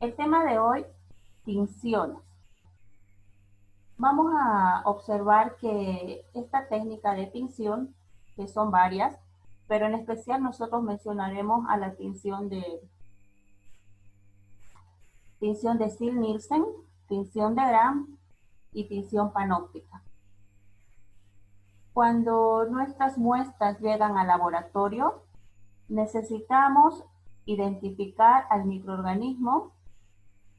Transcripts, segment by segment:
El tema de hoy, tinciones. Vamos a observar que esta técnica de tinción, que son varias, pero en especial nosotros mencionaremos a la tinción de Ziehl-Neelsen, tinción de Gram y tinción panóptica. Cuando nuestras muestras llegan al laboratorio, necesitamos identificar al microorganismo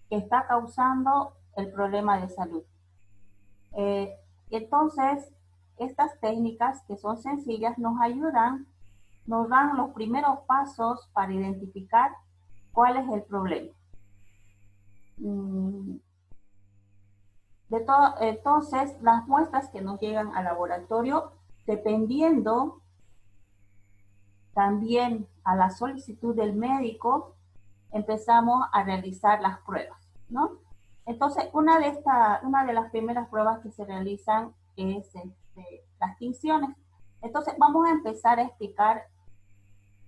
que está causando el problema de salud. Eh, entonces, estas técnicas que son sencillas nos ayudan, nos dan los primeros pasos para identificar cuál es el problema. Entonces, las muestras que nos llegan al laboratorio, dependiendo también a la solicitud del médico, empezamos a realizar las pruebas, ¿no? Entonces, una de las primeras pruebas que se realizan es las tinciones. Entonces, vamos a empezar a explicar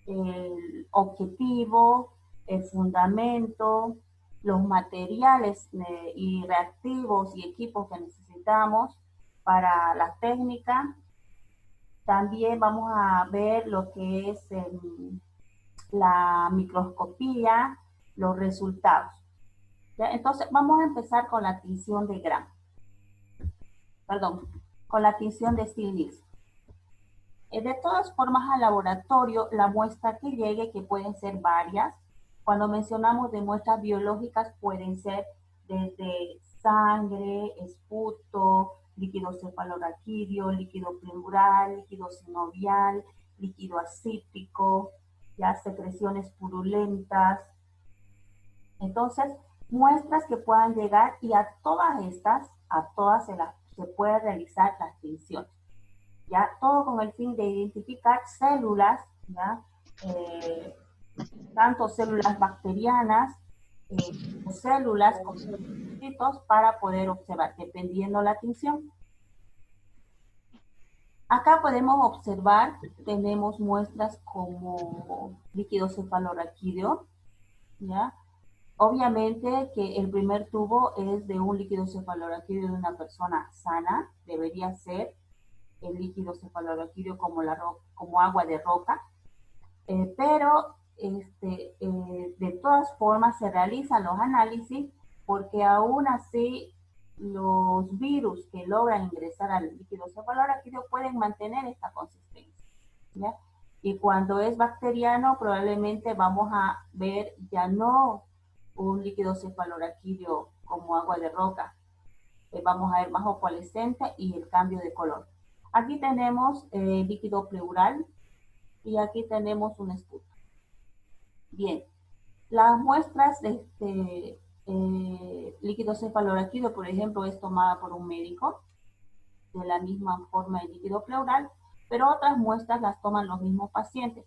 el objetivo, el fundamento, los materiales y reactivos y equipos que necesitamos para la técnica. También vamos a ver lo que es la microscopía, los resultados. ¿Ya? Entonces, vamos a empezar con la tinción de Gram. Perdón, con la tinción de Ziehl-Neelsen. De todas formas, al laboratorio, la muestra que llegue, que pueden ser varias, cuando mencionamos de muestras biológicas, pueden ser desde sangre, esputo, líquido cefalorraquídeo, líquido pleural, líquido sinovial, líquido asítico, ya secreciones purulentas. Entonces, muestras que puedan llegar y a todas se puede realizar la tinción. ¿Ya? Todo con el fin de identificar células, ¿ya? Tanto células bacterianas o células con linfocitos para poder observar, dependiendo la tinción. Acá podemos observar, tenemos muestras como líquido cefalorraquídeo, ¿ya? Obviamente que el primer tubo es de un líquido cefalorraquídeo de una persona sana, debería ser el líquido cefalorraquídeo como agua de roca, pero de todas formas se realizan los análisis porque aún así los virus que logran ingresar al líquido cefalorraquídeo pueden mantener esta consistencia, ¿ya? Y cuando es bacteriano probablemente vamos a ver ya no un líquido cefalorraquídeo como agua de roca, vamos a ver más opalescente y el cambio de color. Aquí tenemos líquido pleural y aquí tenemos un esputo. Bien, las muestras de líquido cefalorraquídeo, por ejemplo, es tomada por un médico, de la misma forma el líquido pleural, pero otras muestras las toman los mismos pacientes.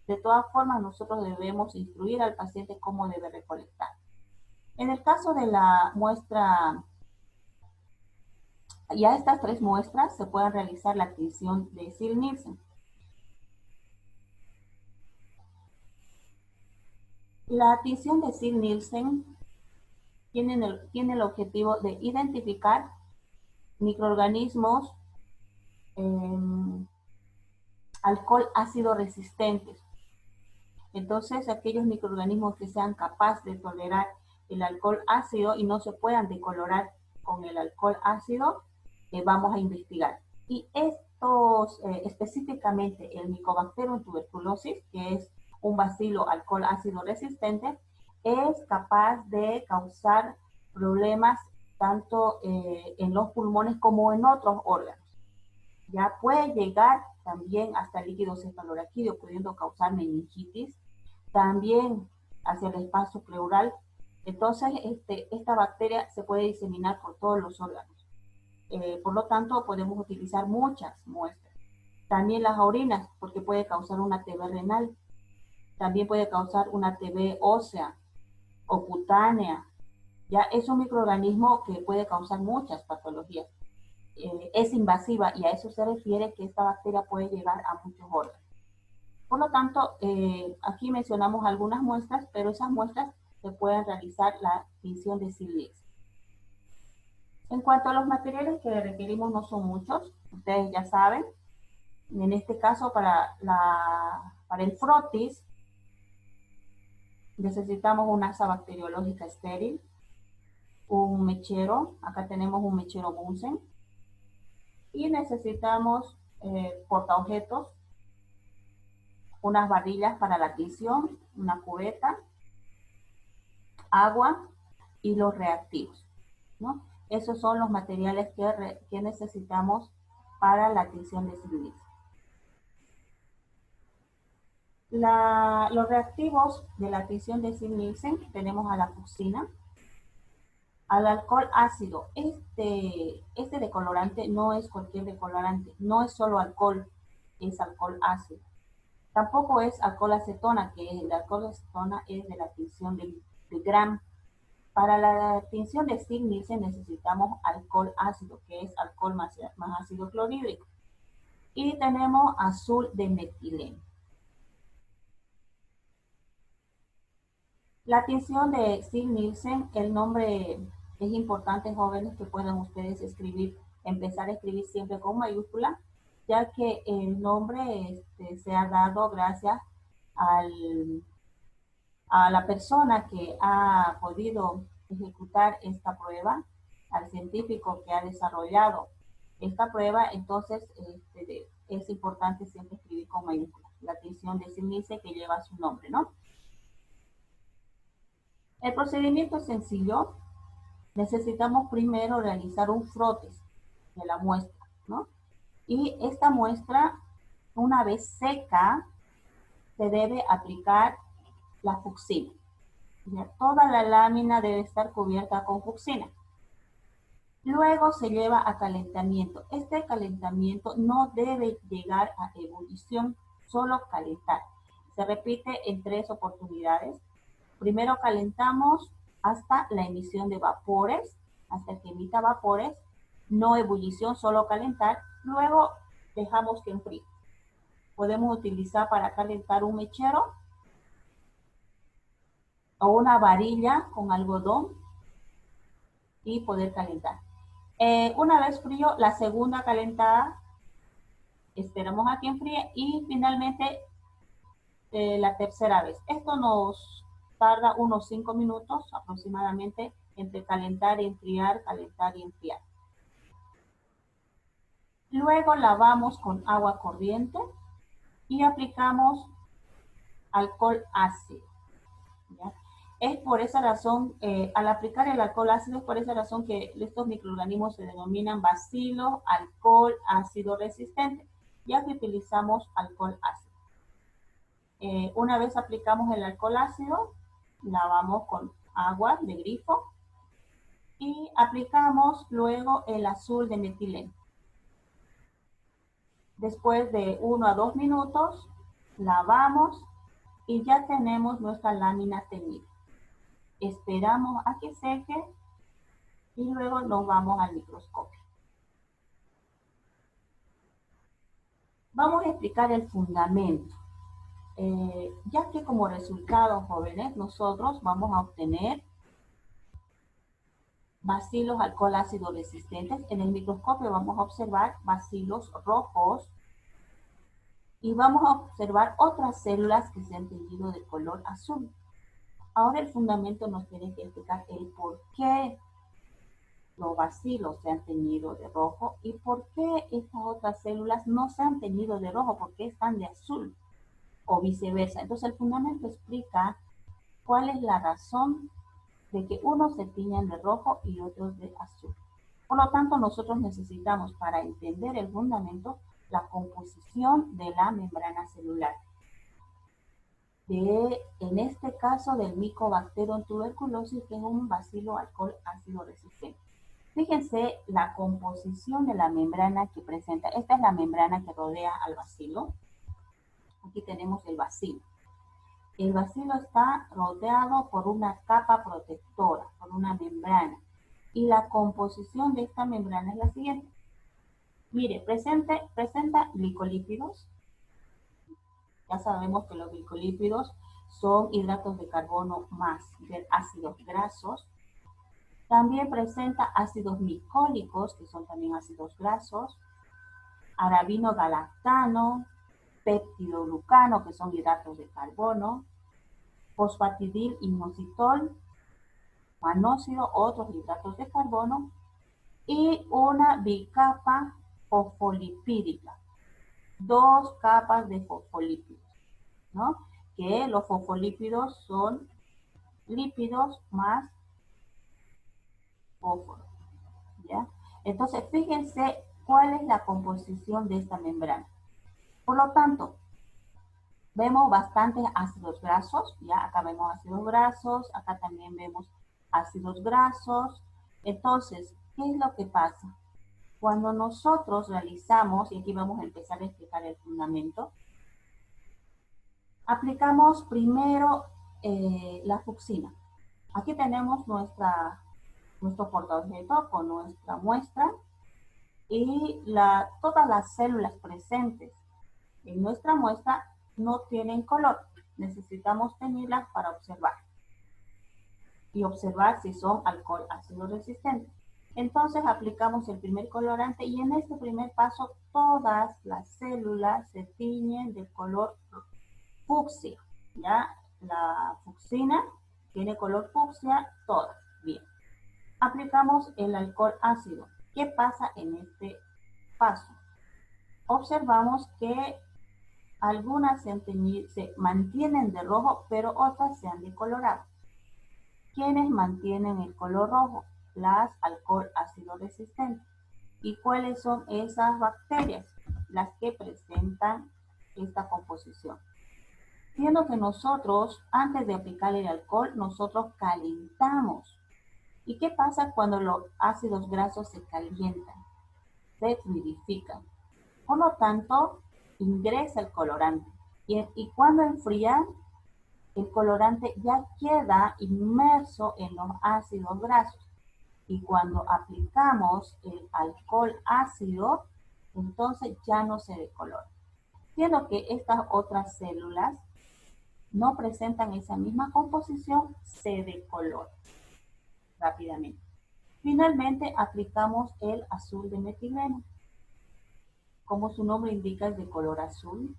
De todas formas, nosotros debemos instruir al paciente cómo debe recolectar. En el caso de la muestra, ya estas tres muestras se pueden realizar la tinción de Ziehl-Neelsen. La tinción de Ziehl-Neelsen tiene el objetivo de identificar microorganismos alcohol ácido resistentes. Entonces, aquellos microorganismos que sean capaces de tolerar el alcohol ácido y no se puedan decolorar con el alcohol ácido, vamos a investigar. Y estos, específicamente el Mycobacterium tuberculosis, que es un bacilo alcohol ácido resistente, es capaz de causar problemas tanto en los pulmones como en otros órganos. Ya puede llegar también hasta el líquido cefalorraquídeo, pudiendo causar meningitis, también hacia el espacio pleural. Entonces, esta bacteria se puede diseminar por todos los órganos. Por lo tanto, podemos utilizar muchas muestras. También las orinas, porque puede causar una TB renal. También puede causar una TB ósea o cutánea. Ya es un microorganismo que puede causar muchas patologías. Es invasiva y a eso se refiere que esta bacteria puede llegar a muchos órganos. Por lo tanto, aquí mencionamos algunas muestras, pero esas muestras se puede realizar la tinción de sílice. En cuanto a los materiales que requerimos, no son muchos, ustedes ya saben. En este caso, para el frotis, necesitamos una asa bacteriológica estéril, un mechero, acá tenemos un mechero Bunsen, y necesitamos portaobjetos, unas varillas para la tinción, una cubeta, agua y los reactivos, ¿no? Esos son los materiales que necesitamos para la tinción de sílice. Los reactivos de la tinción de Sid-Nielsen tenemos a la fucsina, al alcohol ácido. Este decolorante no es cualquier decolorante, no es solo alcohol, es alcohol ácido. Tampoco es alcohol acetona, que el alcohol acetona es de la tinción de Gram. Para la tinción de Sid-Nielsen necesitamos alcohol ácido, que es alcohol más ácido clorhídrico. Y tenemos azul de metileno. La tinción de Sid-Nielsen, el nombre es importante, jóvenes, que puedan ustedes empezar a escribir siempre con mayúscula, ya que el nombre se ha dado gracias a la persona que ha podido ejecutar esta prueba, al científico que ha desarrollado esta prueba. Entonces es importante siempre escribir con mayúscula. La tinción de Sid-Nielsen que lleva su nombre, ¿no? El procedimiento es sencillo. Necesitamos primero realizar un frotis de la muestra, ¿no? Y esta muestra, una vez seca, se debe aplicar la fucsina. Toda la lámina debe estar cubierta con fucsina. Luego se lleva a calentamiento. Este calentamiento no debe llegar a ebullición, solo calentar. Se repite en 3 oportunidades. Primero calentamos hasta la emisión de vapores, hasta que emita vapores, no ebullición, solo calentar. Luego dejamos que enfríe. Podemos utilizar para calentar un mechero o una varilla con algodón y poder calentar. Una vez frío, la segunda calentada, esperamos a que enfríe y finalmente la tercera vez. Esto nos tarda unos 5 minutos aproximadamente entre calentar y enfriar, calentar y enfriar. Luego lavamos con agua corriente y aplicamos alcohol ácido. ¿Ya? Es por esa razón, al aplicar el alcohol ácido, es por esa razón que estos microorganismos se denominan bacilos alcohol ácido resistente, ya que utilizamos alcohol ácido. Una vez aplicamos el alcohol ácido, lavamos con agua de grifo y aplicamos luego el azul de metileno. Después de 1 a 2 minutos, lavamos y ya tenemos nuestra lámina teñida. Esperamos a que seque y luego nos vamos al microscopio. Vamos a explicar el fundamento. Ya que como resultado, jóvenes, nosotros vamos a obtener bacilos alcohol ácido resistentes. En el microscopio vamos a observar bacilos rojos y vamos a observar otras células que se han teñido de color azul. Ahora el fundamento nos tiene que explicar el por qué los bacilos se han teñido de rojo y por qué estas otras células no se han teñido de rojo, por qué están de azul o viceversa. Entonces el fundamento explica cuál es la razón de que unos se tiñan de rojo y otros de azul. Por lo tanto, nosotros necesitamos, para entender el fundamento, la composición de la membrana celular. En este caso, del Mycobacterium tuberculosis, que es un bacilo alcohol ácido resistente. Fíjense la composición de la membrana que presenta. Esta es la membrana que rodea al bacilo. Aquí tenemos el bacilo. El bacilo está rodeado por una capa protectora, por una membrana. Y la composición de esta membrana es la siguiente. Mire, presenta glicolípidos. Ya sabemos que los glicolípidos son hidratos de carbono más ácidos grasos. También presenta ácidos glicólicos, que son también ácidos grasos, arabino galactano, peptidoglucano, que son hidratos de carbono, fosfatidil inositol, manóxido, otros hidratos de carbono, y una bicapa fosfolipídica, 2 capas de fosfolípidos, ¿no? Que los fosfolípidos son lípidos más fósforo, ¿ya? Entonces, fíjense cuál es la composición de esta membrana. Por lo tanto, vemos bastantes ácidos grasos, ya acá vemos ácidos grasos, acá también vemos ácidos grasos. Entonces, ¿qué es lo que pasa? Cuando nosotros realizamos, y aquí vamos a empezar a explicar el fundamento, aplicamos primero la fucsina. Aquí tenemos nuestro portaobjeto con nuestra muestra y todas las células presentes en nuestra muestra no tienen color. Necesitamos tenerlas para observar. Y observar si son alcohol ácido resistente. Entonces aplicamos el primer colorante y en este primer paso todas las células se tiñen de color fucsia. ¿Ya? La fucsina tiene color fucsia, todas. Bien. Aplicamos el alcohol ácido. ¿Qué pasa en este paso? Observamos que algunas se mantienen de rojo, pero otras se han decolorado. ¿Quiénes mantienen el color rojo? Las alcohol ácido resistentes. ¿Y cuáles son esas bacterias? Las que presentan esta composición. Siendo que nosotros, antes de aplicar el alcohol, nosotros calentamos. ¿Y qué pasa cuando los ácidos grasos se calientan? Se fluidifican. Por lo tanto, ingresa el colorante. Y cuando enfrían, el colorante ya queda inmerso en los ácidos grasos. Y cuando aplicamos el alcohol ácido, entonces ya no se decolora. Siendo que estas otras células no presentan esa misma composición, se decolora rápidamente. Finalmente aplicamos el azul de metileno. Como su nombre indica, es de color azul.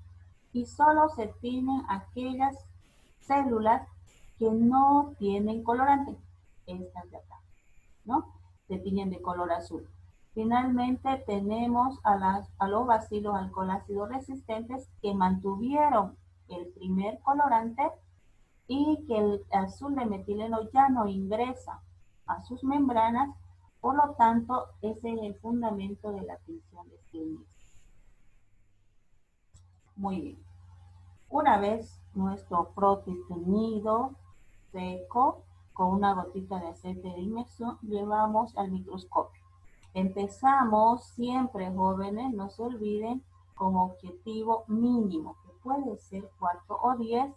Y solo se tienen aquellas células que no tienen colorante. Estas de acá, ¿no? Se tiñen de color azul. Finalmente tenemos a los bacilos alcohol-ácido resistentes que mantuvieron el primer colorante y que el azul de metileno ya no ingresa a sus membranas, por lo tanto, ese es el fundamento de la tinción de Stillman. Muy bien. Una vez nuestro frotis teñido, seco, con una gotita de aceite de inmersión, llevamos al microscopio. Empezamos siempre, jóvenes, no se olviden, con objetivo mínimo, que puede ser 4 o 10,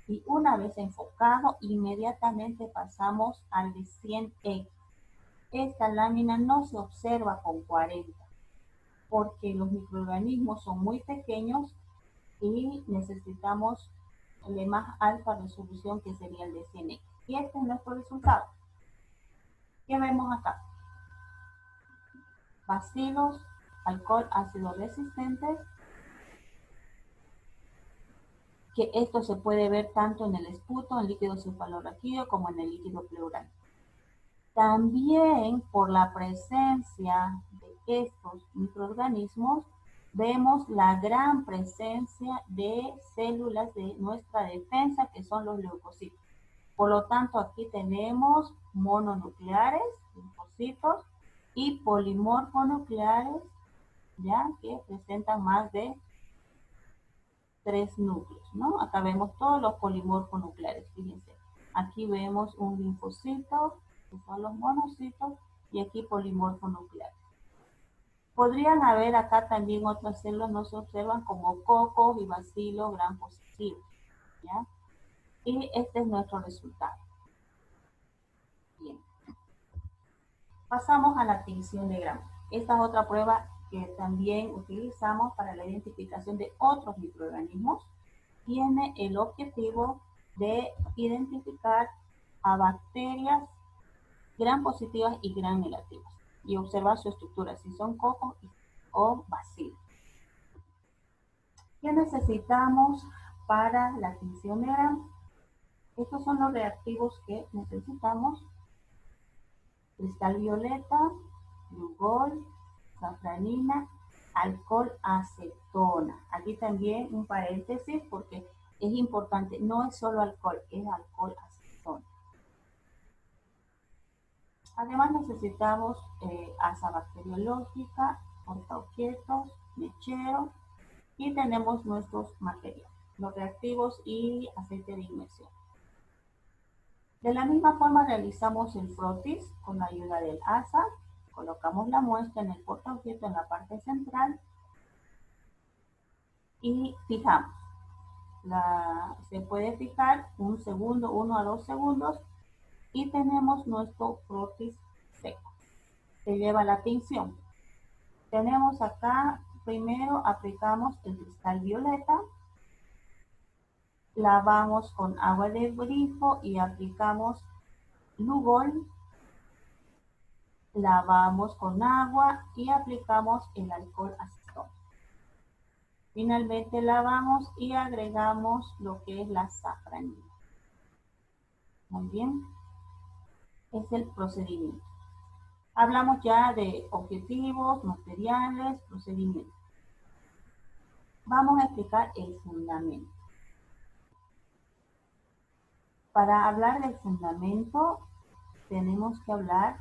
y una vez enfocado, inmediatamente pasamos al de 100x. Esta lámina no se observa con 40, porque los microorganismos son muy pequeños y necesitamos el de más alta resolución, que sería el de 100x. Y este es nuestro resultado. ¿Qué vemos acá? Bacilos, alcohol ácido resistentes, que esto se puede ver tanto en el esputo, en líquido cefalorraquídeo, como en el líquido pleural. También por la presencia de estos microorganismos, vemos la gran presencia de células de nuestra defensa, que son los leucocitos. Por lo tanto, aquí tenemos mononucleares, linfocitos, y polimorfonucleares, ya que presentan más de 3 núcleos, ¿no? Acá vemos todos los polimorfonucleares, fíjense. Aquí vemos un linfocito, que son los monocitos, y aquí polimorfonucleares. Podrían haber acá también otras células, no se observan, como cocos y bacilos gram positivos, ¿ya? Y este es nuestro resultado. Bien. Pasamos a la tinción de Gram. Esta es otra prueba que también utilizamos para la identificación de otros microorganismos. Tiene el objetivo de identificar a bacterias gram positivas y gram negativas y observar su estructura, si son cocos o bacilos. ¿Qué necesitamos para la tinción de gram? Estos son los reactivos que necesitamos: cristal violeta, Lugol, safranina, alcohol acetona. Aquí también un paréntesis porque es importante, no es solo alcohol, es alcohol acetona. Además necesitamos asa bacteriológica, portaobjetos, mechero, y tenemos nuestros materiales, los reactivos y aceite de inmersión. De la misma forma realizamos el frotis con la ayuda del asa. Colocamos la muestra en el portaobjeto en la parte central y fijamos. Se puede fijar un segundo, 1 a 2 segundos, y tenemos nuestro frotis seco. Se lleva la tinción. Tenemos acá, primero aplicamos el cristal violeta, lavamos con agua de grifo y aplicamos Lugol, lavamos con agua y aplicamos el alcohol acetona. Finalmente lavamos y agregamos lo que es la safranina. Muy bien, es el procedimiento. Hablamos ya de objetivos, materiales, procedimientos. Vamos a explicar el fundamento. Para hablar del fundamento, tenemos que hablar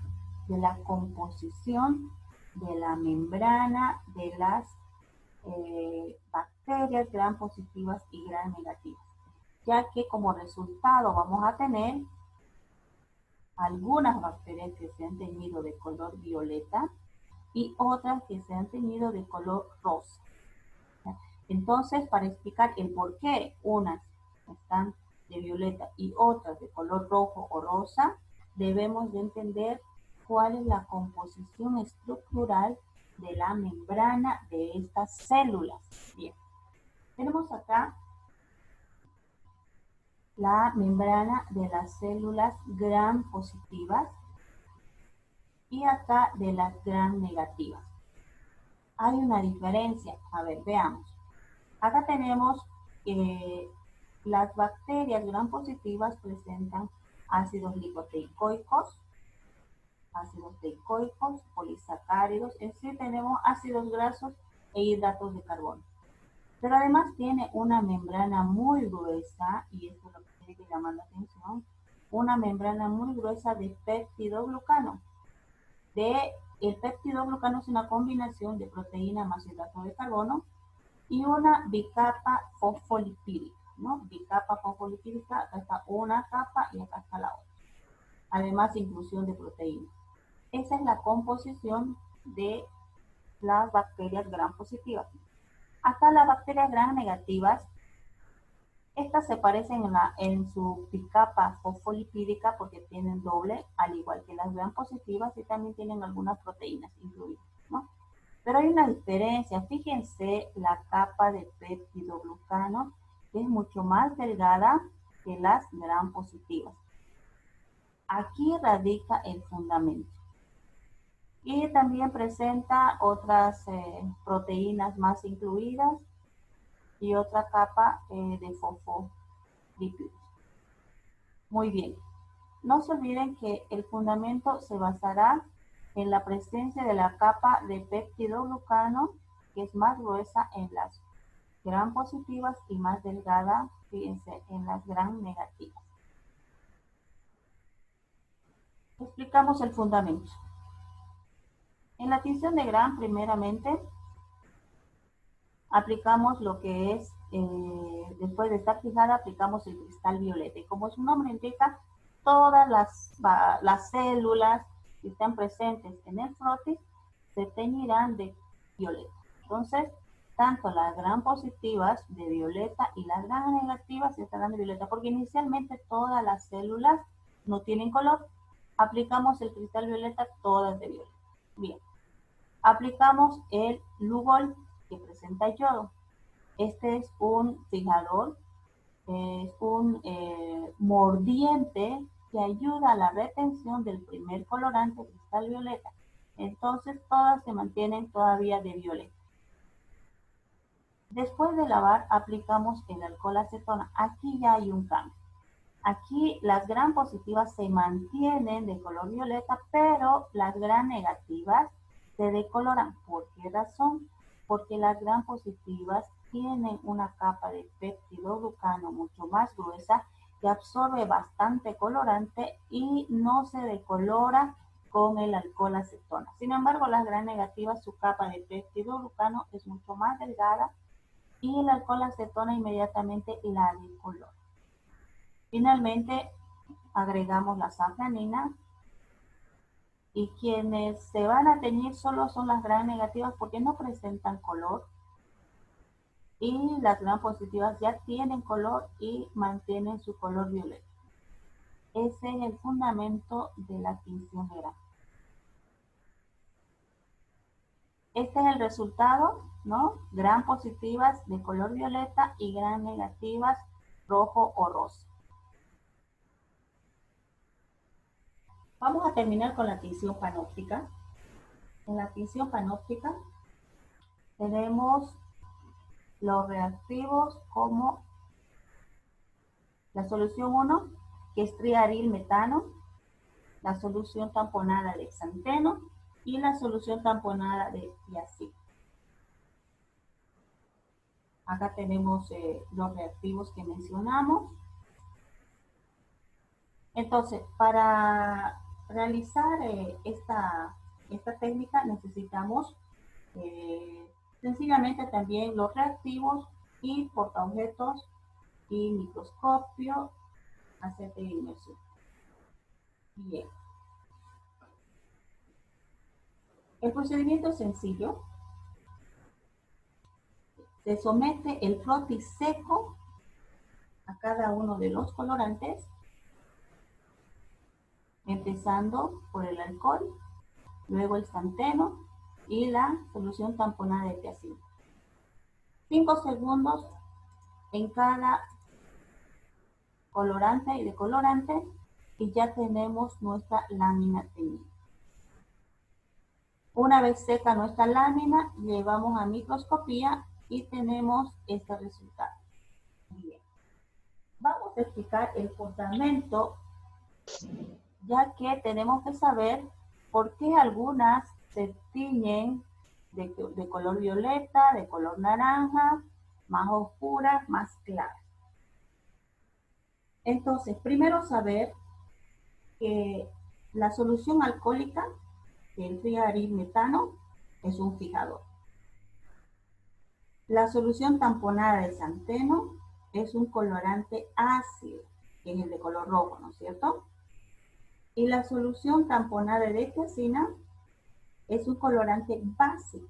de la composición de la membrana de las bacterias gram positivas y gram negativas, ya que como resultado vamos a tener algunas bacterias que se han teñido de color violeta y otras que se han teñido de color rosa. Entonces, para explicar el por qué unas están de violeta y otras de color rojo o rosa, debemos de entender cuál es la composición estructural de la membrana de estas células. Bien, tenemos acá la membrana de las células gram positivas y acá de las gram negativas. Hay una diferencia. A ver, veamos. Acá tenemos las bacterias gram positivas presentan ácidos lipoteicoicos, polisacáridos, es decir, tenemos ácidos grasos e hidratos de carbono. Pero además tiene una membrana muy gruesa, y esto es lo que tiene que llamar la atención, una membrana muy gruesa de peptidoglucano. El peptidoglucano es una combinación de proteína más hidrato de carbono y una bicapa fosfolipídica, ¿no? Bicapa fosfolipídica, acá está una capa y acá está la otra. Además, inclusión de proteínas. Esa es la composición de las bacterias gram positivas. Acá las bacterias gram negativas, estas se parecen en su bicapa fosfolipídica porque tienen doble, al igual que las gram positivas, y también tienen algunas proteínas incluidas, ¿no? Pero hay una diferencia. Fíjense la capa de peptidoglucano, que es mucho más delgada que las gram positivas. Aquí radica el fundamento. Y también presenta otras proteínas más incluidas y otra capa de fosfolípidos. Muy bien. No se olviden que el fundamento se basará en la presencia de la capa de peptidoglucano, que es más gruesa en las gram positivas y más delgada, fíjense, en las gram negativas. Explicamos el fundamento. En la tinción de gram, primeramente, aplicamos lo que es, después de estar fijada, aplicamos el cristal violeta. Y como su nombre indica, todas las células que están presentes en el frotis se teñirán de violeta. Entonces, tanto las gram positivas de violeta y las gram negativas estarán de violeta, porque inicialmente todas las células no tienen color. Aplicamos el cristal violeta, todas de violeta. Bien. Aplicamos el Lugol, que presenta yodo. Este es un fijador es un mordiente que ayuda a la retención del primer colorante cristal violeta. Entonces todas se mantienen todavía de violeta. Después de lavar aplicamos el alcohol acetona. Aquí ya hay un cambio. Aquí las gram positivas se mantienen de color violeta, pero las gram negativas se decoloran. ¿Por qué razón? Porque las gram positivas tienen una capa de peptidoglucano mucho más gruesa que absorbe bastante colorante y no se decolora con el alcohol acetona. Sin embargo, las gram negativas, su capa de peptidoglucano es mucho más delgada y el alcohol acetona inmediatamente la decolora. Finalmente, agregamos la safranina y quienes se van a teñir solo son las gram negativas porque no presentan color y las gram positivas ya tienen color y mantienen su color violeta. Ese es el fundamento de la tinción de gram. Este es el resultado, ¿no? Gram positivas de color violeta y gram negativas rojo o rosa. Vamos a terminar con la tinción panóptica. En la tinción panóptica tenemos los reactivos como la solución 1, que es triaril metano, la solución tamponada de xanteno y la solución tamponada de tiacid. Acá tenemos los reactivos que mencionamos. Entonces, para realizar esta técnica necesitamos sencillamente también los reactivos y portaobjetos y microscopio, aceite de inmersión. Bien. El procedimiento es sencillo. Se somete el frotis seco a cada uno de los colorantes, empezando por el alcohol, luego el xanteno y la solución tamponada de tiacid. 5 segundos en cada colorante y decolorante y ya tenemos nuestra lámina teñida. Una vez seca nuestra lámina, llevamos a microscopía y tenemos este resultado. Bien. Vamos a explicar el fundamento, ya que tenemos que saber por qué algunas se tiñen de color violeta, de color naranja, más oscuras, más claras. Entonces, primero saber que la solución alcohólica, el triarilmetano, es un fijador. La solución tamponada de xanteno es un colorante ácido, que es el de color rojo, ¿no es cierto? Y la solución tamponada de tiacina es un colorante básico,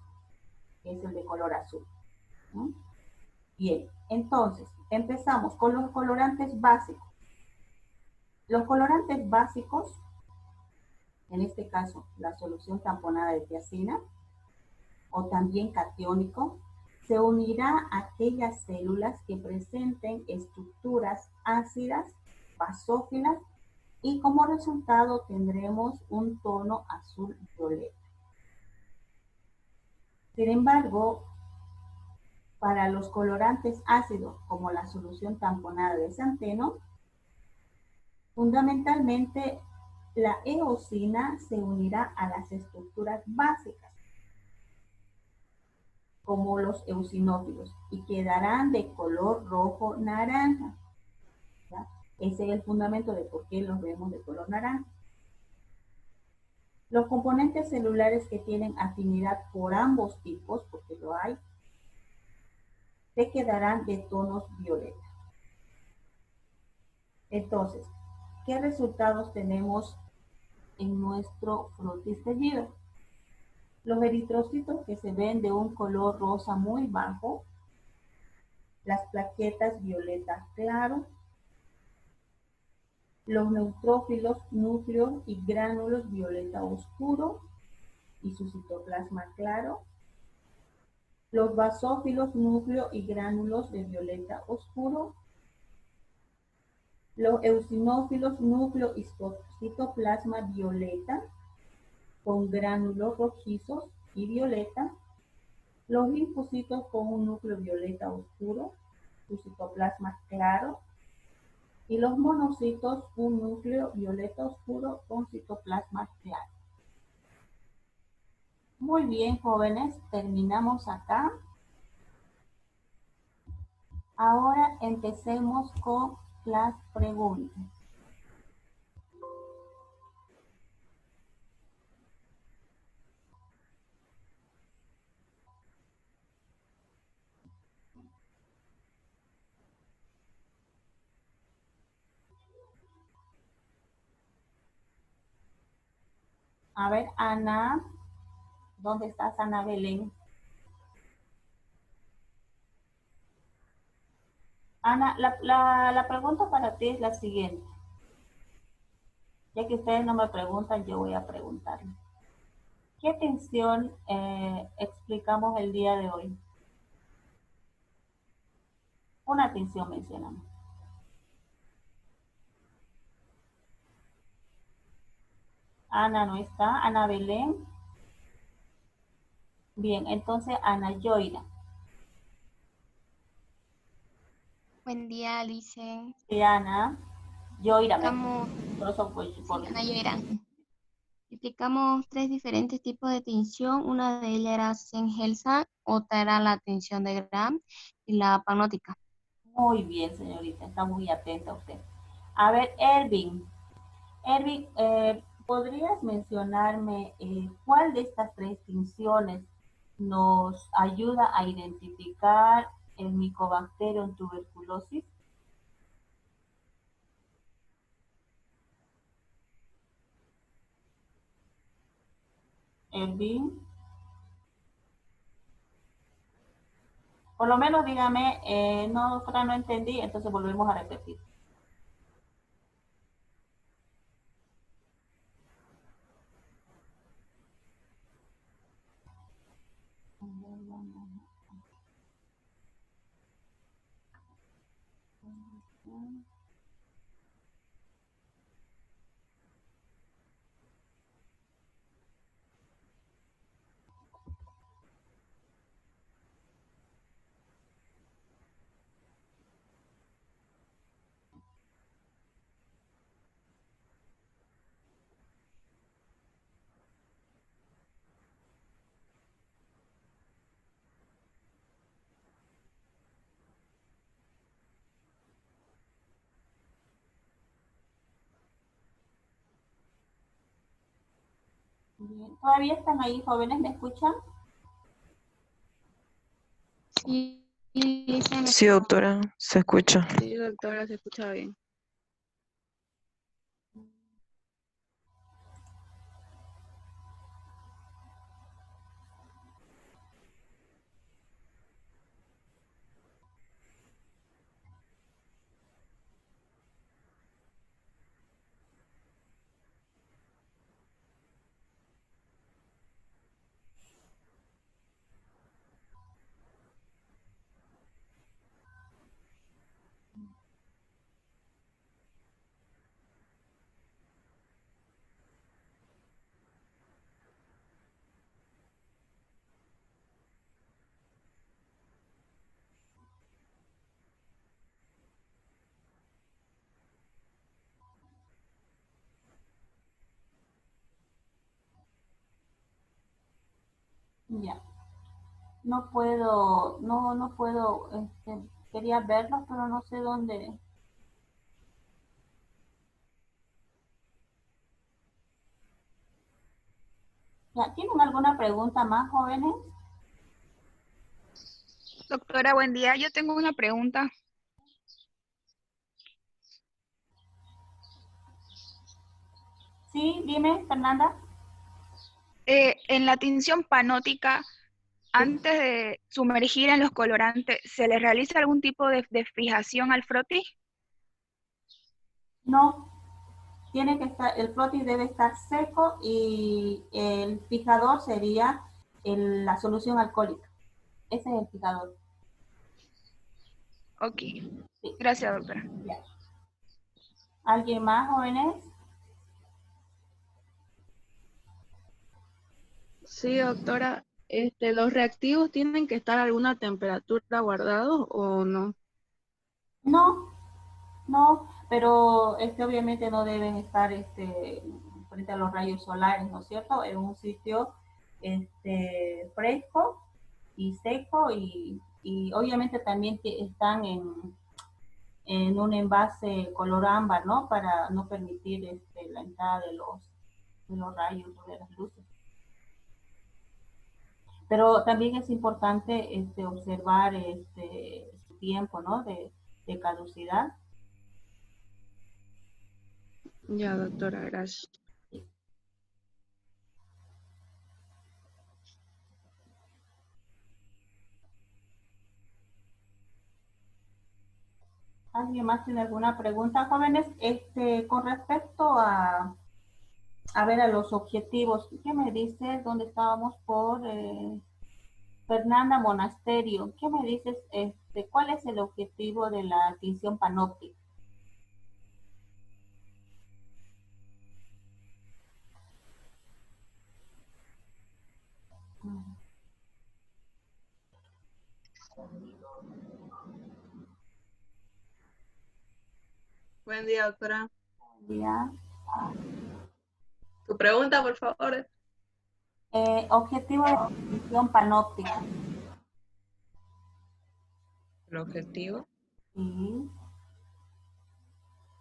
que es el de color azul, ¿no? Bien, entonces, empezamos con los colorantes básicos. Los colorantes básicos, en este caso, la solución tamponada de tiacina, o también catiónico, se unirá a aquellas células que presenten estructuras ácidas, basófilas, y como resultado tendremos un tono azul violeta. Sin embargo, para los colorantes ácidos, como la solución tamponada de xanteno, fundamentalmente la eosina se unirá a las estructuras básicas, como los eosinófilos, y quedarán de color rojo-naranja. Ese es el fundamento de por qué los vemos de color naranja. Los componentes celulares que tienen afinidad por ambos tipos, porque lo hay, se quedarán de tonos violeta. Entonces, ¿qué resultados tenemos en nuestro frotis teñido? Los eritrocitos que se ven de un color rosa muy bajo, las plaquetas violeta claro, los neutrófilos, núcleos y gránulos violeta oscuro y su citoplasma claro, los basófilos, núcleo y gránulos de violeta oscuro, Los eosinófilos núcleo y citoplasma violeta con gránulos rojizos y violeta. Los linfocitos con un núcleo violeta oscuro, su citoplasma claro. Y los monocitos un núcleo violeta oscuro con citoplasma claro. Muy bien, jóvenes, terminamos acá. Ahora empecemos con las preguntas. A ver, Ana, ¿dónde estás, Ana Belén? Ana, la pregunta para ti es la siguiente. Ya que ustedes no me preguntan, yo voy a preguntarles. ¿Qué tensión explicamos el día de hoy? Una tensión mencionamos. Ana no está. Ana Belén. Bien, entonces Ana Yoira. Buen día, Alice. Sí, Ana. Yoira, Explicamos, sí, Ana Yera. Explicamos tres diferentes tipos de tensión. Una de ellas era Sengelsa, otra era la tensión de Gram y la panótica. Muy bien, señorita. Está muy atenta usted. A ver, Ervin. Erwin, ¿podrías mencionarme cuál de estas tres tinciones nos ayuda a identificar el Mycobacterium tuberculosis? Erwin, por lo menos dígame, no, Fran, no entendí, entonces volvemos a repetir. Bien. ¿Todavía están ahí, jóvenes? ¿Me escuchan? Sí, Alice, ¿me Sí, escucha? doctora, se escucha. Sí, doctora, se escucha bien. Ya. No puedo, no puedo, quería verlos, pero no sé dónde. Ya, ¿tienen alguna pregunta más, jóvenes? Doctora, buen día. Yo tengo una pregunta. Sí, dime, Fernanda. En la tinción panótica, Sí. antes de sumergir en los colorantes, ¿se le realiza algún tipo de fijación al frotis? No, tiene que estar, el flotis debe estar seco y el fijador sería la solución alcohólica. Ese es el fijador. Ok. Sí, Gracias, doctora. ya. ¿Alguien más, jóvenes? Sí, doctora. ¿Los reactivos tienen que estar a alguna temperatura guardados o no? No, no, pero obviamente no deben estar frente a los rayos solares, ¿no es cierto? En un sitio fresco y seco y obviamente también que están en un envase color ámbar, ¿no? Para no permitir la entrada de los rayos o de las luces. Pero también es importante observar su tiempo, ¿no? De caducidad. Ya, doctora, gracias. ¿Alguien más tiene alguna pregunta, jóvenes? Con respecto a ver, a los objetivos, ¿qué me dices? ¿Dónde estábamos? Por Fernanda Monasterio. ¿Qué me dices? ¿Cuál es el objetivo de la tinción panóptica? Buen día, doctora. Ya. Tu pregunta, por favor. Objetivo de la tinción panóptica. El objetivo. Sí.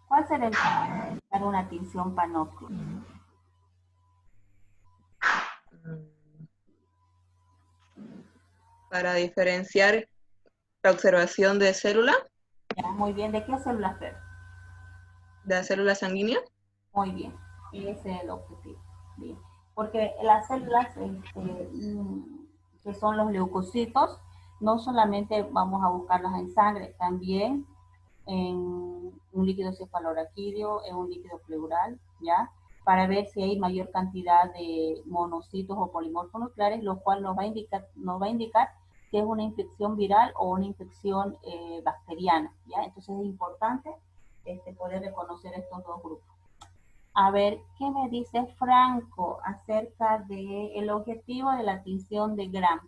¿Cuál será el objetivo de una tinción panóptica? Para diferenciar la observación de células, Ya, muy bien. ¿De qué células ver? de las células sanguíneas. Muy bien. Ese es el objetivo. Bien. Porque las células que son los leucocitos, no solamente vamos a buscarlas en sangre, también en un líquido cefalorraquídeo, en un líquido pleural, ¿ya? Para ver si hay mayor cantidad de monocitos o polimorfos nucleares, lo cual nos va a indicar si es una infección viral o una infección bacteriana, ¿ya? Entonces es importante poder reconocer estos dos grupos. A ver, ¿qué me dice Franco acerca del objetivo de la tinción de Gram?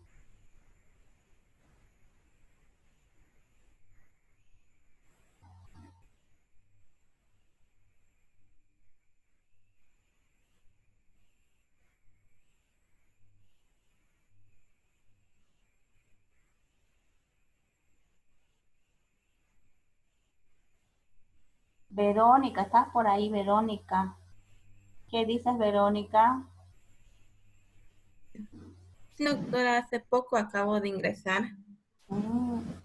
Verónica, ¿estás por ahí, Verónica? ¿Qué dices, Verónica? Doctora, hace poco acabo de ingresar.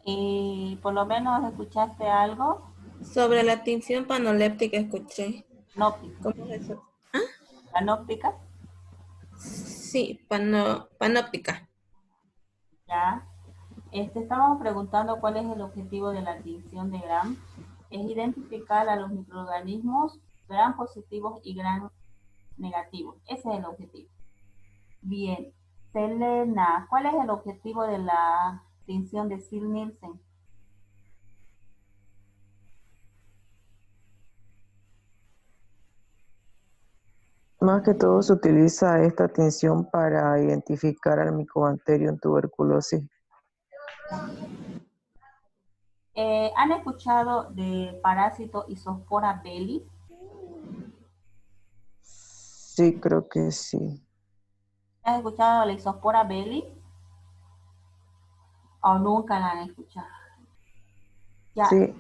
¿Y por lo menos escuchaste algo? Sobre la tinción panoléptica escuché. Panóptica. ¿Cómo es eso? ¿Panóptica? Sí, panóptica. Ya. Estábamos preguntando cuál es el objetivo de la tinción de Gram. Es identificar a los microorganismos Gram positivos y Gram negativos. Ese es el objetivo. Bien. Selena, ¿cuál es el objetivo de la tinción de Zell-Nielsen? Más que todo se utiliza esta tinción para identificar al Mycobacterium tuberculosis. ¿Han escuchado del parásito Isospora belli? Sí, creo que sí. ¿Han escuchado de la Isospora belli? ¿O nunca la han escuchado? Ya. Sí.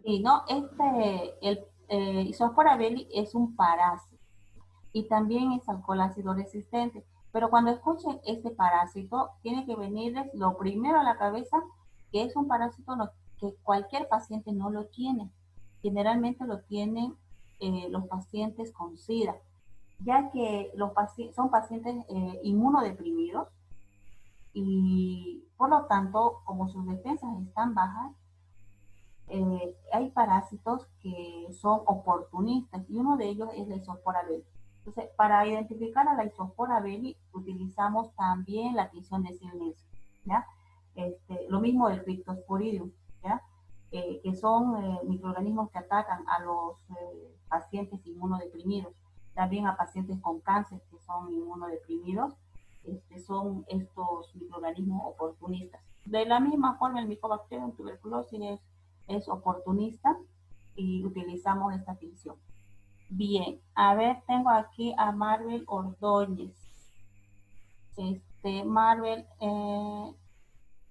Sí, ¿no? El Isospora belli es un parásito y también es alcohol ácido resistente. Pero cuando escuchen este parásito, tiene que venirles lo primero a la cabeza, que es un parásito que cualquier paciente no lo tiene. Generalmente lo tienen los pacientes con SIDA, ya que son pacientes inmunodeprimidos y por lo tanto, como sus defensas están bajas, hay parásitos que son oportunistas y uno de ellos es la Isospora belli. Entonces, para identificar a la Isospora belli utilizamos también la tinción de Zell-Nielsen, ¿ya? Lo mismo del Cryptosporidium, ¿ya? Que son microorganismos que atacan a los pacientes inmunodeprimidos, también a pacientes con cáncer que son inmunodeprimidos, son estos microorganismos oportunistas. De la misma forma, el Mycobacterium tuberculosis es oportunista y utilizamos esta tinción. Bien, a ver, tengo aquí a Marvel Ordóñez. Marvel,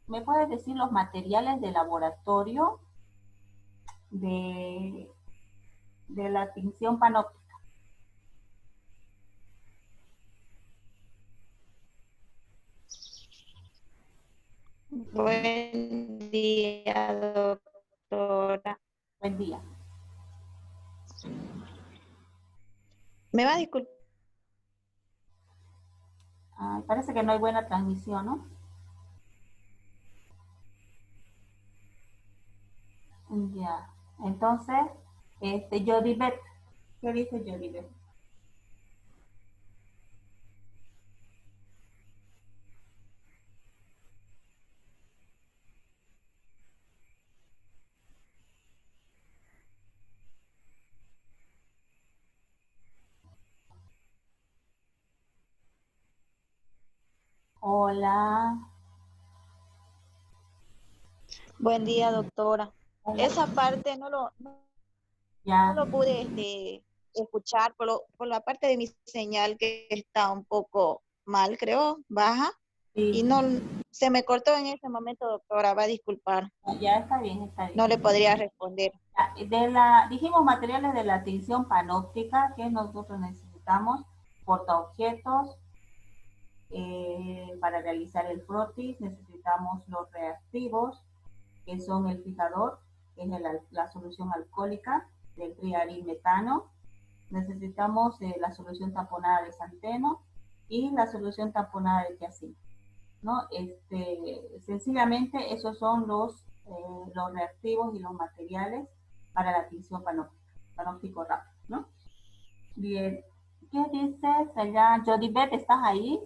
¿me puedes decir los materiales de laboratorio de la tinción panóptica? Buen día, doctora. Buen día. ¿Me va a disculpar? Parece que no hay buena transmisión, ¿no? Ya. Entonces, Jodibet. ¿Qué dice Jodibet? Hola. Buen día, doctora. Hola. Esa parte no lo pude escuchar por la parte de mi señal que está un poco mal, creo, baja. Sí. Y no se me cortó en ese momento, doctora, va a disculpar. Ya está bien, está bien. No le podría responder. Dijimos materiales de la tinción panóptica que nosotros necesitamos, portaobjetos, para realizar el frotis, necesitamos los reactivos, que son el fijador, que es la solución alcohólica del triarilmetano. Necesitamos la solución taponada de xanteno y la solución taponada de tiacina, ¿no? Sencillamente esos son los reactivos y los materiales para la tinción panóptico rápido, ¿no? Bien, ¿qué dices allá? Jodibet, ¿estás ahí?